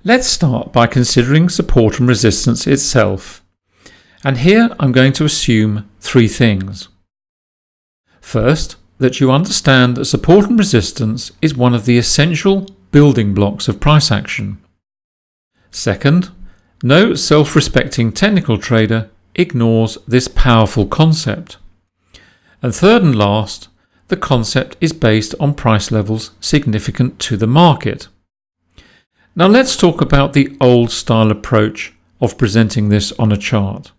Let's start by considering support and resistance itself. And here I'm going to assume three things. First, that you understand that support and resistance is one of the essential building blocks of price action. Second, no self-respecting technical trader ignores this powerful concept. And third and last, the concept is based on price levels significant to the market. Now let's talk about the old style approach of presenting this on a chart.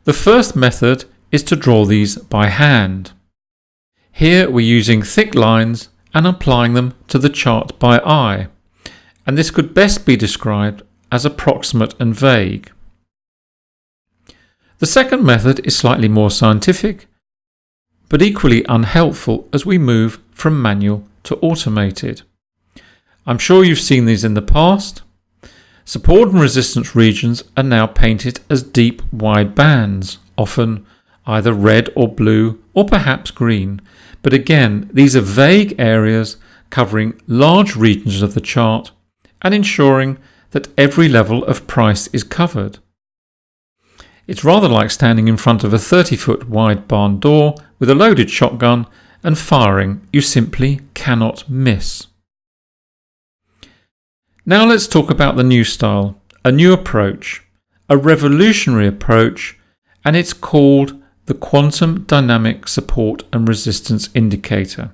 The first method is to draw these by hand. Here we're using thick lines and applying them to the chart by eye, and this could best be described as approximate and vague. The second method is slightly more scientific, but equally unhelpful as we move from manual to automated. I'm sure you've seen these in the past. Support and resistance regions are now painted as deep, wide bands, often either red or blue or perhaps green. But again, these are vague areas covering large regions of the chart and ensuring that every level of price is covered. It's rather like standing in front of a 30-foot wide barn door with a loaded shotgun and firing. You simply cannot miss. Now let's talk about the new style, a new approach, a revolutionary approach, and it's called the Quantum Dynamic Support and Resistance Indicator.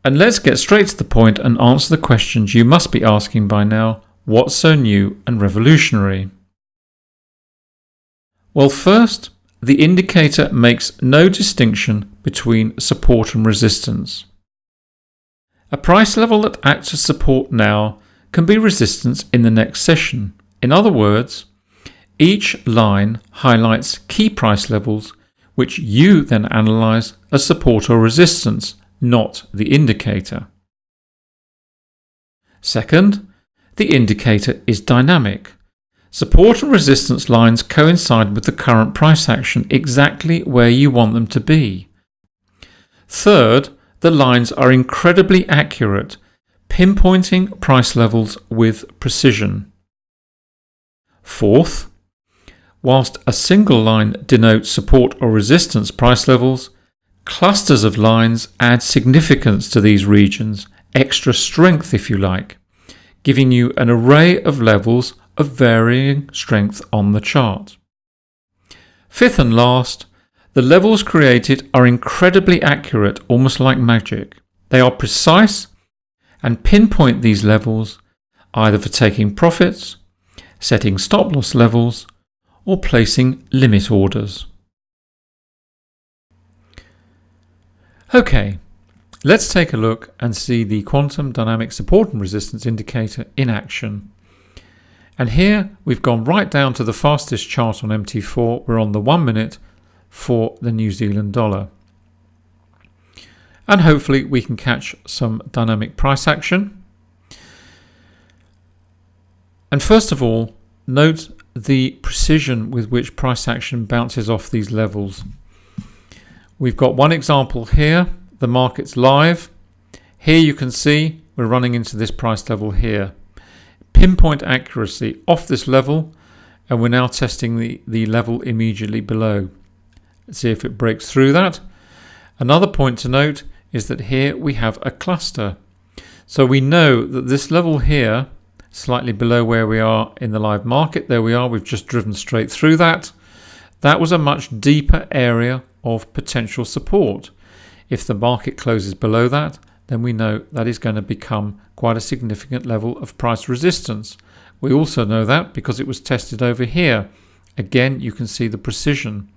And let's get straight to the point and answer the questions you must be asking by now. What's so new and revolutionary? Well, first, the indicator makes no distinction between support and resistance. A price level that acts as support now can be resistance in the next session. In other words, each line highlights key price levels which you then analyse as support or resistance, not the indicator. Second, the indicator is dynamic. Support and resistance lines coincide with the current price action exactly where you want them to be. Third, the lines are incredibly accurate, pinpointing price levels with precision. Fourth, whilst a single line denotes support or resistance price levels, clusters of lines add significance to these regions, extra strength if you like, giving you an array of levels of varying strength on the chart. Fifth and last, the levels created are incredibly accurate, almost like magic. They are precise and pinpoint these levels either for taking profits, setting stop loss levels, or placing limit orders. Okay, let's take a look and see the Quantum Dynamic Support and Resistance Indicator in action. And here we've gone right down to the fastest chart on MT4. We're on the 1 minute for the New Zealand dollar. And hopefully we can catch some dynamic price action. And first of all, note the precision with which price action bounces off these levels. We've got one example here, the market's live. Here you can see we're running into this price level here. Pinpoint accuracy off this level, and we're now testing the level immediately below. Let's see if it breaks through that. Another point to note is that here we have a cluster. So we know that this level here, slightly below where we are in the live market, there we are, we've just driven straight through that. That was a much deeper area of potential support. If the market closes below that, then we know that is going to become quite a significant level of price resistance. We also know that because it was tested over here. Again, you can see the precision.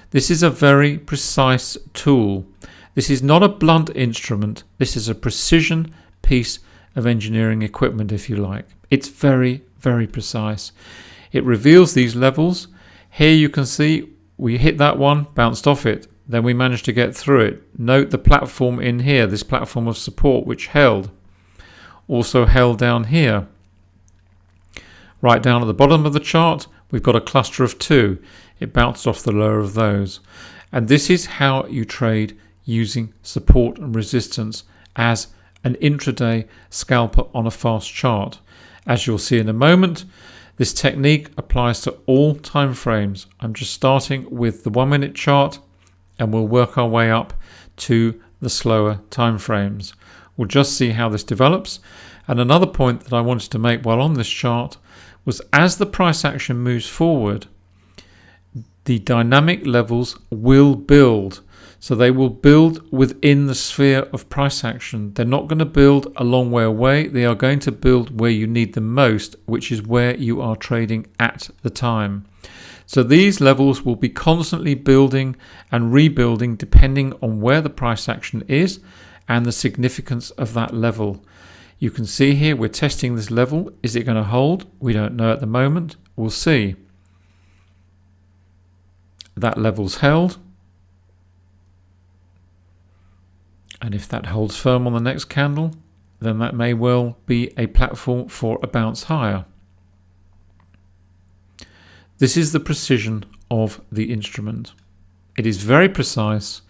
This is a very precise tool. This is not a blunt instrument. This is a precision piece of engineering equipment, if you like. It's very, very precise. It reveals these levels. Here you can see we hit that one, bounced off it. Then we managed to get through it. Note the platform in here, this platform of support which held. Also held down here. Right down at the bottom of the chart, we've got a cluster of two. It bounced off the lower of those. And this is how you trade using support and resistance as an intraday scalper on a fast chart. As you'll see in a moment, this technique applies to all time frames. I'm just starting with the 1 minute chart and we'll work our way up to the slower time frames. We'll just see how this develops. And another point that I wanted to make while on this chart was as the price action moves forward, the dynamic levels will build. So they will build within the sphere of price action. They're not going to build a long way away. They are going to build where you need them most, which is where you are trading at the time. So these levels will be constantly building and rebuilding depending on where the price action is and the significance of that level. You can see here we're testing this level. Is it going to hold? We don't know at the moment. We'll see. That level's held. And if that holds firm on the next candle, then that may well be a platform for a bounce higher. This is the precision of the instrument. It is very precise.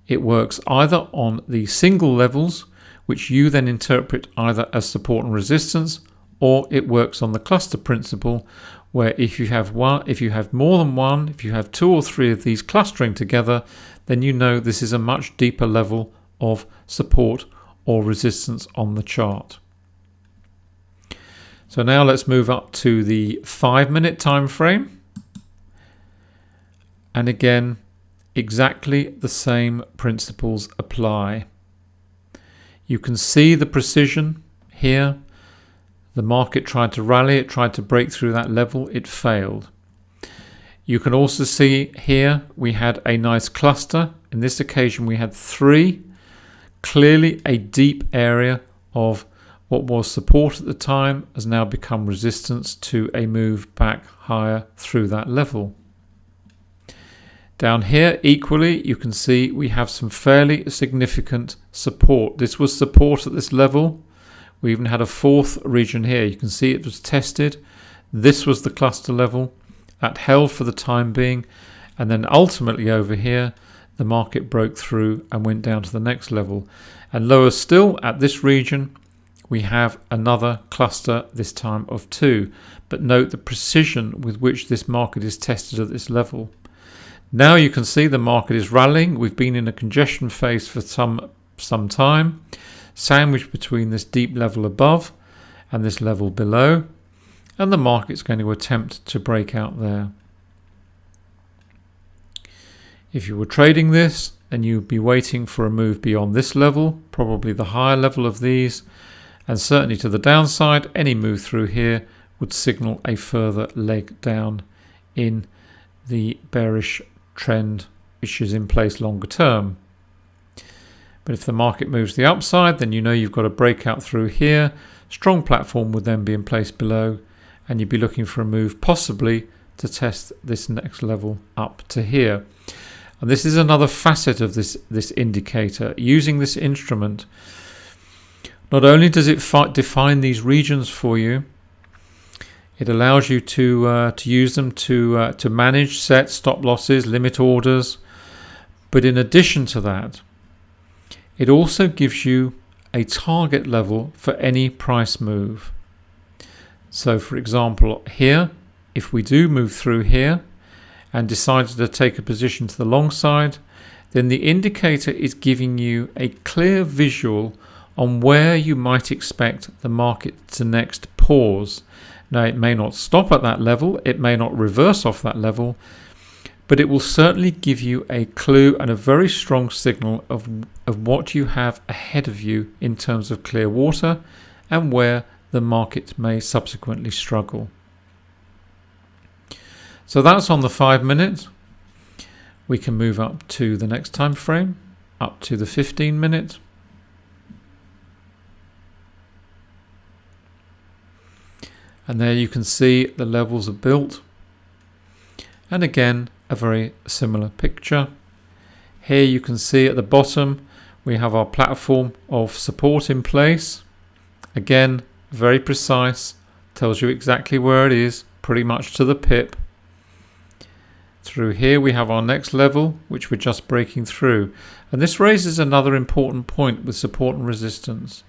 It works either on the single levels, which you then interpret either as support and resistance, or it works on the cluster principle, where if you have more than one, if you have 2 or 3 of these clustering together, then you know this is a much deeper level of support or resistance on the chart. So now let's move up to the 5 minute time frame. And again, exactly the same principles apply. You can see the precision here. The market tried to rally, it tried to break through that level, it failed. You can also see here we had a nice cluster. In this occasion we had 3. Clearly a deep area of what was support at the time has now become resistance to a move back higher through that level. Down here equally you can see we have some fairly significant support. This was support at this level. We even had a 4th region here. You can see it was tested. This was the cluster level that held for the time being, and then ultimately over here the market broke through and went down to the next level. And lower still at this region we have another cluster, this time of 2. But note the precision with which this market is tested at this level. Now you can see the market is rallying. We've been in a congestion phase for some time, sandwiched between this deep level above and this level below, and the market's going to attempt to break out there. If you were trading this, then you'd be waiting for a move beyond this level, probably the higher level of these, and certainly to the downside. Any move through here would signal a further leg down in the bearish trend which is in place longer term. But if the market moves the upside, then you know you've got a breakout through here. Strong platform would then be in place below, and you'd be looking for a move possibly to test this next level up to here. And this is another facet of this indicator. Using this instrument, not only does it define these regions for you, it allows you to use them to manage, set stop losses, limit orders. But in addition to that, it also gives you a target level for any price move. So for example here, if we do move through here and decided to take a position to the long side, then the indicator is giving you a clear visual on where you might expect the market to next pause. Now it may not stop at that level, it may not reverse off that level, but it will certainly give you a clue and a very strong signal of what you have ahead of you in terms of clear water and where the market may subsequently struggle. So that's on the 5 minute. We can move up to the next time frame, up to the 15 minute. And there you can see the levels are built. And again, a very similar picture. Here you can see at the bottom we have our platform of support in place. Again, very precise, tells you exactly where it is, pretty much to the pip. Through here we have our next level, which we're just breaking through. And this raises another important point with support and resistance.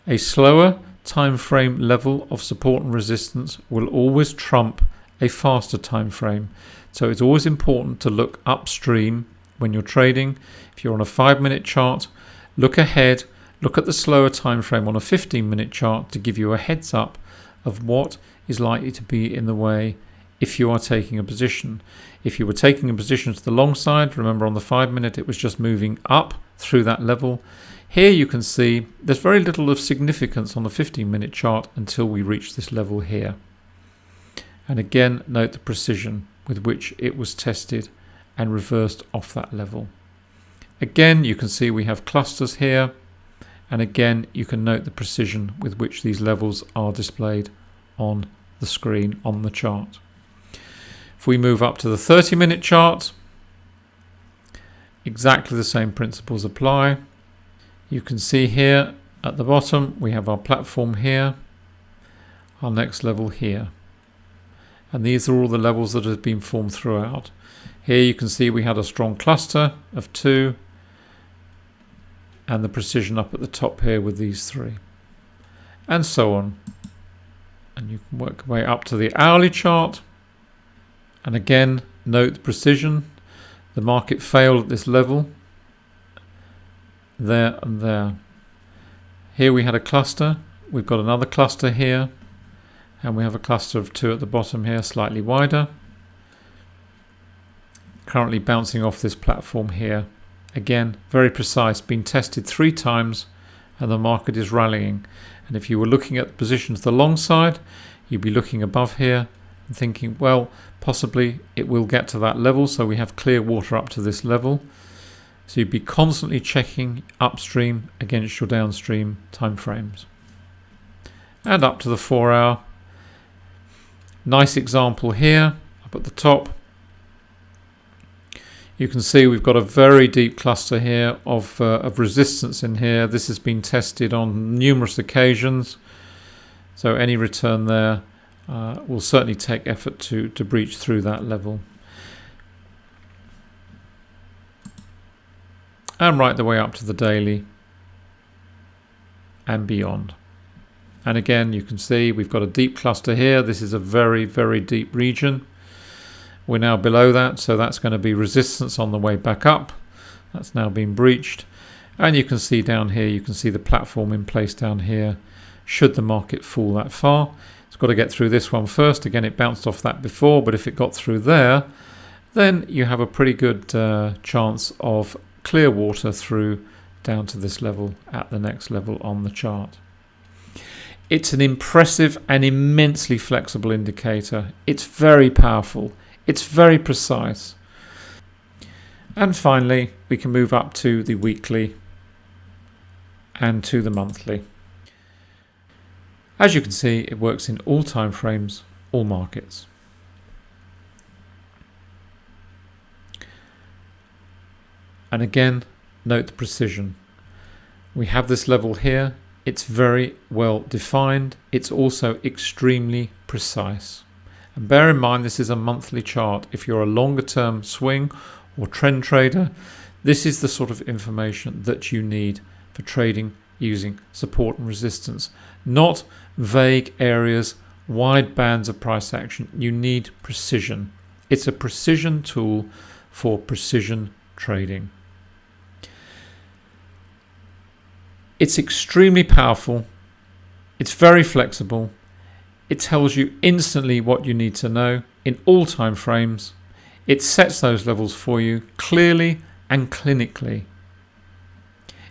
A slower time frame level of support and resistance will always trump a faster time frame. So it's always important to look upstream when you're trading. If you're on a 5-minute chart, look ahead, look at the slower time frame on a 15-minute chart to give you a heads up of what is likely to be in the way if you are taking a position. If you were taking a position to the long side, remember on the 5-minute it was just moving up through that level. Here you can see there's very little of significance on the 15-minute chart until we reach this level here. And again, note the precision with which it was tested and reversed off that level. Again, you can see we have clusters here, and again you can note the precision with which these levels are displayed on the screen on the chart. If we move up to the 30-minute chart, exactly the same principles apply. You can see here at the bottom we have our platform here, our next level here, and these are all the levels that have been formed throughout. Here you can see we had a strong cluster of 2 and the precision up at the top here with these 3, and so on. And you can work your way up to the hourly chart, and again note the precision. The market failed at this level, there and there. Here we had a cluster, we've got another cluster here, and we have a cluster of 2 at the bottom here, slightly wider, currently bouncing off this platform here. Again, very precise, been tested 3 times, and the market is rallying. And if you were looking at positions to the long side, you'd be looking above here and thinking, well, possibly it will get to that level, so we have clear water up to this level. So you'd be constantly checking upstream against your downstream time frames. And up to the 4-hour. Nice example here, up at the top. You can see we've got a very deep cluster here of resistance in here. This has been tested on numerous occasions, so any return there will certainly take effort to breach through that level. And right the way up to the daily and beyond. And again, you can see we've got a deep cluster here. This is a very, very deep region. We're now below that, so that's going to be resistance on the way back up. That's now been breached. And you can see down here, you can see the platform in place down here, should the market fall that far. It's got to get through this one first. Again, it bounced off that before, but if it got through there, then you have a pretty good chance of clear water through down to this level at the next level on the chart. It's an impressive and immensely flexible indicator. It's very powerful. It's very precise. And finally, we can move up to the weekly and to the monthly. As you can see, it works in all time frames, all markets. And again, note the precision. We have this level here. It's very well defined. It's also extremely precise. And bear in mind, this is a monthly chart. If you're a longer term swing or trend trader, this is the sort of information that you need for trading using support and resistance, not vague areas, wide bands of price action. You need precision. It's a precision tool for precision trading. It's extremely powerful. It's very flexible. It tells you instantly what you need to know in all time frames. It sets those levels for you clearly and clinically.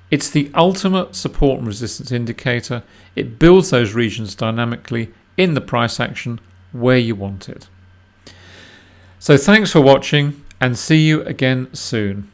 It's the ultimate support and resistance indicator. It builds those regions dynamically in the price action where you want it. So thanks for watching, and see you again soon.